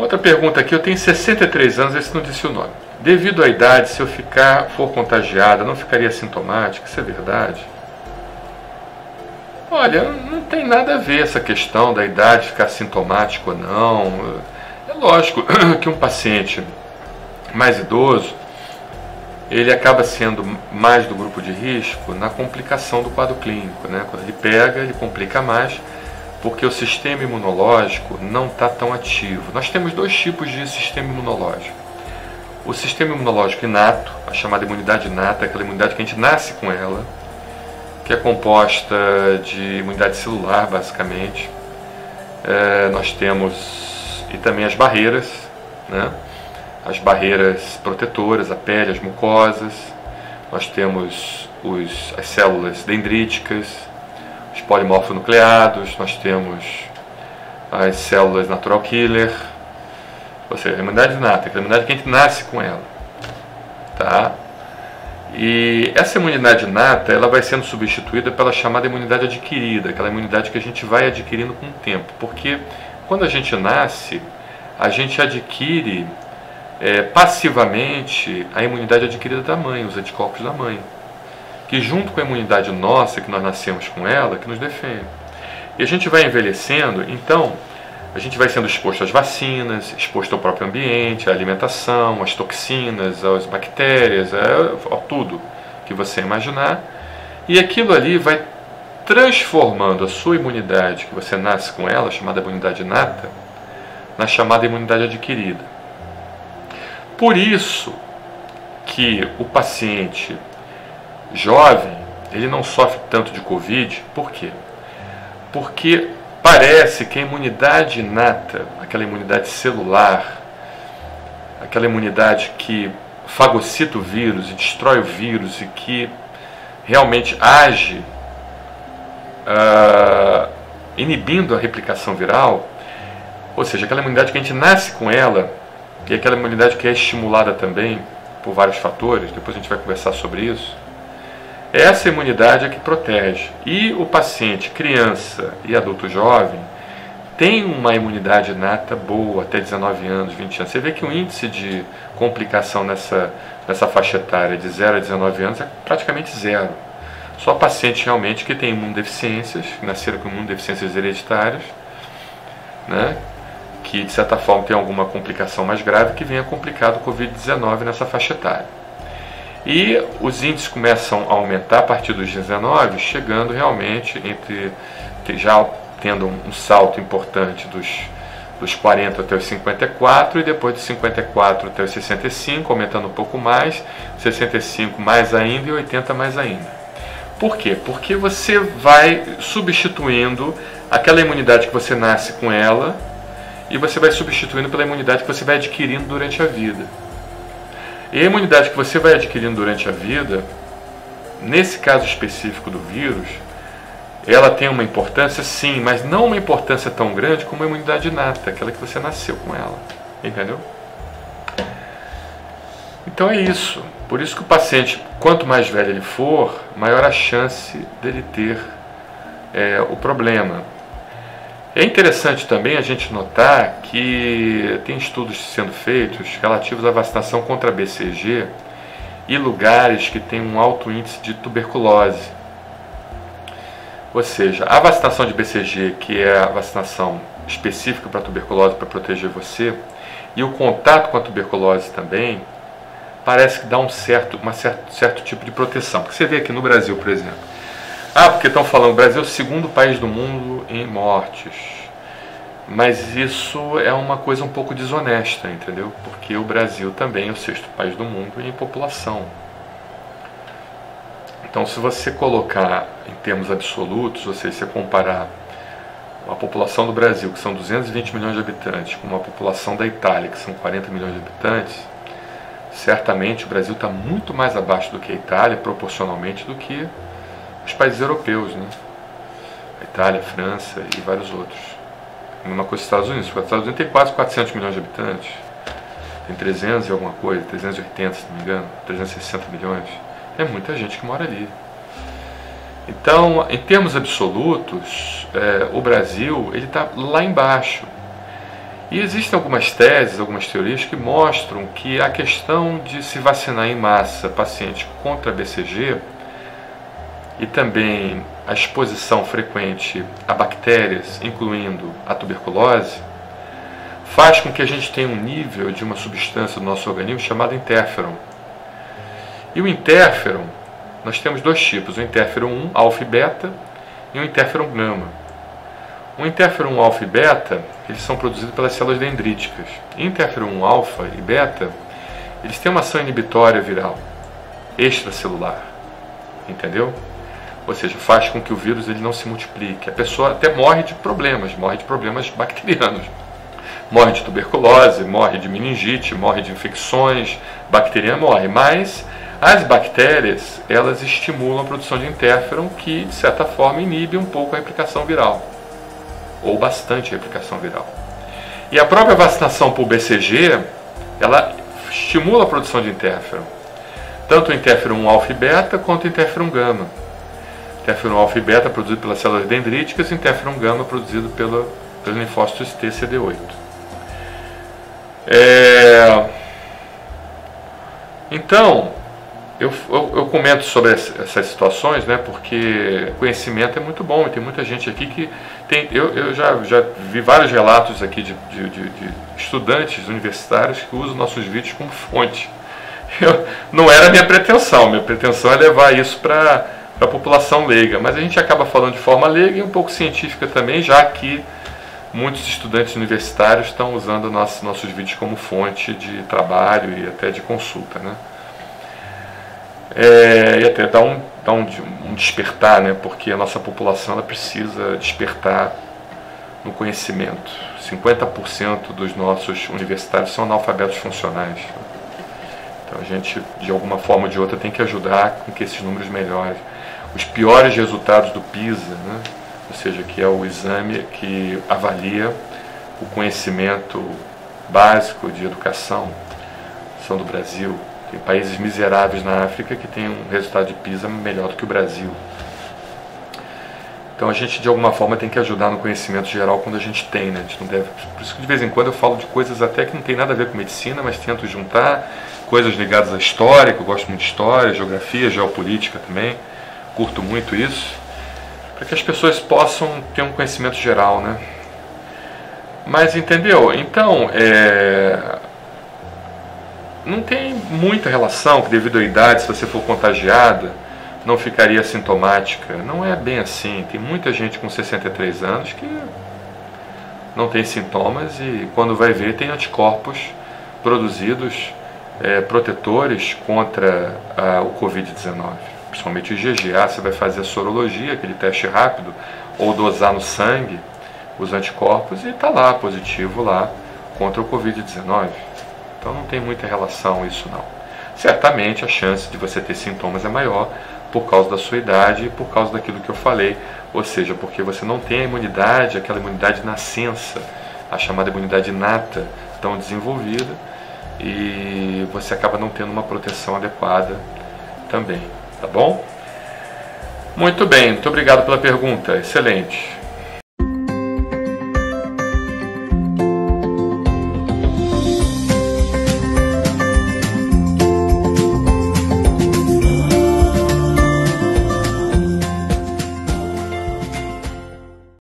Outra pergunta aqui, eu tenho 63 anos, esse não disse o nome. Devido à idade, se eu for contagiada, não ficaria sintomática? Isso é verdade? Olha, não tem nada a ver essa questão da idade ficar sintomático ou não. É lógico que um paciente mais idoso, ele acaba sendo mais do grupo de risco na complicação do quadro clínico, né? Quando ele pega, ele complica mais, porque o sistema imunológico não está tão ativo. Nós temos dois tipos de sistema imunológico. O sistema imunológico inato, a chamada imunidade inata, aquela imunidade que a gente nasce com ela, que é composta de imunidade celular, basicamente. Nós temos, e também as barreiras, né? As barreiras protetoras, a pele, as mucosas. Nós temos as células dendríticas, os polimorfonucleados, nós temos as células natural killer, ou seja, a imunidade inata, a imunidade que a gente nasce com ela, tá? E essa imunidade inata, ela vai sendo substituída pela chamada imunidade adquirida, aquela imunidade que a gente vai adquirindo com o tempo, porque quando a gente nasce, a gente adquire passivamente a imunidade adquirida da mãe, os anticorpos da mãe, que junto com a imunidade nossa, que nós nascemos com ela, que nos defende. E a gente vai envelhecendo, então a gente vai sendo exposto às vacinas, exposto ao próprio ambiente, à alimentação, às toxinas, às bactérias, a tudo que você imaginar. E aquilo ali vai transformando a sua imunidade, que você nasce com ela, chamada imunidade inata, na chamada imunidade adquirida. Por isso que o paciente jovem, ele não sofre tanto de Covid. Por quê? Porque parece que a imunidade inata, aquela imunidade celular, aquela imunidade que fagocita o vírus e destrói o vírus e que realmente age inibindo a replicação viral, ou seja, aquela imunidade que a gente nasce com ela, e aquela imunidade que é estimulada também por vários fatores, depois a gente vai conversar sobre isso, essa imunidade é que protege. E o paciente, criança e adulto jovem, tem uma imunidade inata boa até 19 anos, 20 anos. Você vê que o índice de complicação nessa faixa etária de 0 a 19 anos é praticamente zero. Só pacientes realmente que têm imunodeficiências, que nasceram com imunodeficiências hereditárias, né? Que de certa forma tem alguma complicação mais grave, que venha complicado o Covid-19 nessa faixa etária. E os índices começam a aumentar a partir dos 19, chegando realmente já tendo um salto importante dos 40 até os 54, e depois de 54 até os 65, aumentando um pouco mais, 65 mais ainda e 80 mais ainda. Por quê? Porque você vai substituindo aquela imunidade que você nasce com ela, e você vai substituindo pela imunidade que você vai adquirindo durante a vida. E a imunidade que você vai adquirindo durante a vida, nesse caso específico do vírus, ela tem uma importância, sim, mas não uma importância tão grande como a imunidade inata, aquela que você nasceu com ela. Entendeu? Então é isso. Por isso que o paciente, quanto mais velho ele for, maior a chance dele ter o problema. É interessante também a gente notar que tem estudos sendo feitos relativos à vacinação contra BCG e lugares que têm um alto índice de tuberculose. Ou seja, a vacinação de BCG, que é a vacinação específica para a tuberculose, para proteger você, e o contato com a tuberculose também, parece que dá um certo tipo de proteção. Porque você vê aqui no Brasil, por exemplo, porque estão falando que o Brasil é o segundo país do mundo em mortes. Mas isso é uma coisa um pouco desonesta, entendeu? Porque o Brasil também é o sexto país do mundo em população. Então, se você colocar em termos absolutos, ou seja, se você comparar a população do Brasil, que são 220 milhões de habitantes, com uma população da Itália, que são 40 milhões de habitantes, certamente o Brasil está muito mais abaixo do que a Itália, proporcionalmente, do que os países europeus, né? A Itália, a França e vários outros. A mesma coisa dos Estados Unidos. Os Estados Unidos tem quase 400 milhões de habitantes. Tem 300 e alguma coisa, 380 se não me engano, 360 milhões. É muita gente que mora ali. Então, em termos absolutos, o Brasil está lá embaixo. E existem algumas teses, algumas teorias que mostram que a questão de se vacinar em massa pacientes contra BCG e também a exposição frequente a bactérias, incluindo a tuberculose, faz com que a gente tenha um nível de uma substância do nosso organismo chamada interferon. E o interferon, nós temos dois tipos, o interferon 1, alfa e beta, e o interferon gama. O interferon alfa e beta, eles são produzidos pelas células dendríticas. Interferon alfa e beta, eles têm uma ação inibitória viral, extracelular, entendeu? Ou seja, faz com que o vírus ele não se multiplique. A pessoa até morre de problemas bacterianos. Morre de tuberculose, morre de meningite, morre de infecções, bacteriana morre. Mas as bactérias, elas estimulam a produção de interferon que, de certa forma, inibe um pouco a replicação viral. Ou bastante a replicação viral. E a própria vacinação por BCG, ela estimula a produção de interferon. Tanto o interferon alfa e beta, quanto o interferon gama. Interferon alfa e beta produzido pelas células dendríticas, e interferon gama produzido pelos linfócitos TCD8. Então, eu comento sobre essas situações, né, porque conhecimento é muito bom, e tem muita gente aqui que tem. Eu já vi vários relatos aqui de estudantes universitários que usam nossos vídeos como fonte. Não era a minha pretensão é levar isso para a população leiga, mas a gente acaba falando de forma leiga e um pouco científica também, já que muitos estudantes universitários estão usando nossos vídeos como fonte de trabalho e até de consulta, né? E até dá um despertar, né? Porque a nossa população ela precisa despertar no conhecimento. 50% dos nossos universitários são analfabetos funcionais. Então a gente, de alguma forma ou de outra, tem que ajudar com que esses números melhorem. Os piores resultados do PISA, né? Ou seja, que é o exame que avalia o conhecimento básico de educação, são do Brasil. Tem países miseráveis na África que têm um resultado de PISA melhor do que o Brasil. Então a gente de alguma forma tem que ajudar no conhecimento geral quando a gente tem, né? A gente não deve. Por isso que de vez em quando eu falo de coisas até que não tem nada a ver com medicina, mas tento juntar coisas ligadas à história, que eu gosto muito de história, geografia, geopolítica também, curto muito isso, para que as pessoas possam ter um conhecimento geral, né? Mas entendeu? Então, não tem muita relação que devido à idade, se você for contagiada, não ficaria sintomática. Não é bem assim. Tem muita gente com 63 anos que não tem sintomas e quando vai ver tem anticorpos produzidos protetores contra o Covid-19. Principalmente o IgG. Você vai fazer a sorologia, aquele teste rápido, ou dosar no sangue os anticorpos e está lá, positivo lá, contra o Covid-19. Então não tem muita relação isso não. Certamente a chance de você ter sintomas é maior por causa da sua idade e por causa daquilo que eu falei, ou seja, porque você não tem a imunidade, aquela imunidade nascença, a chamada imunidade inata tão desenvolvida, e você acaba não tendo uma proteção adequada também, tá bom? Muito bem, muito obrigado pela pergunta, excelente.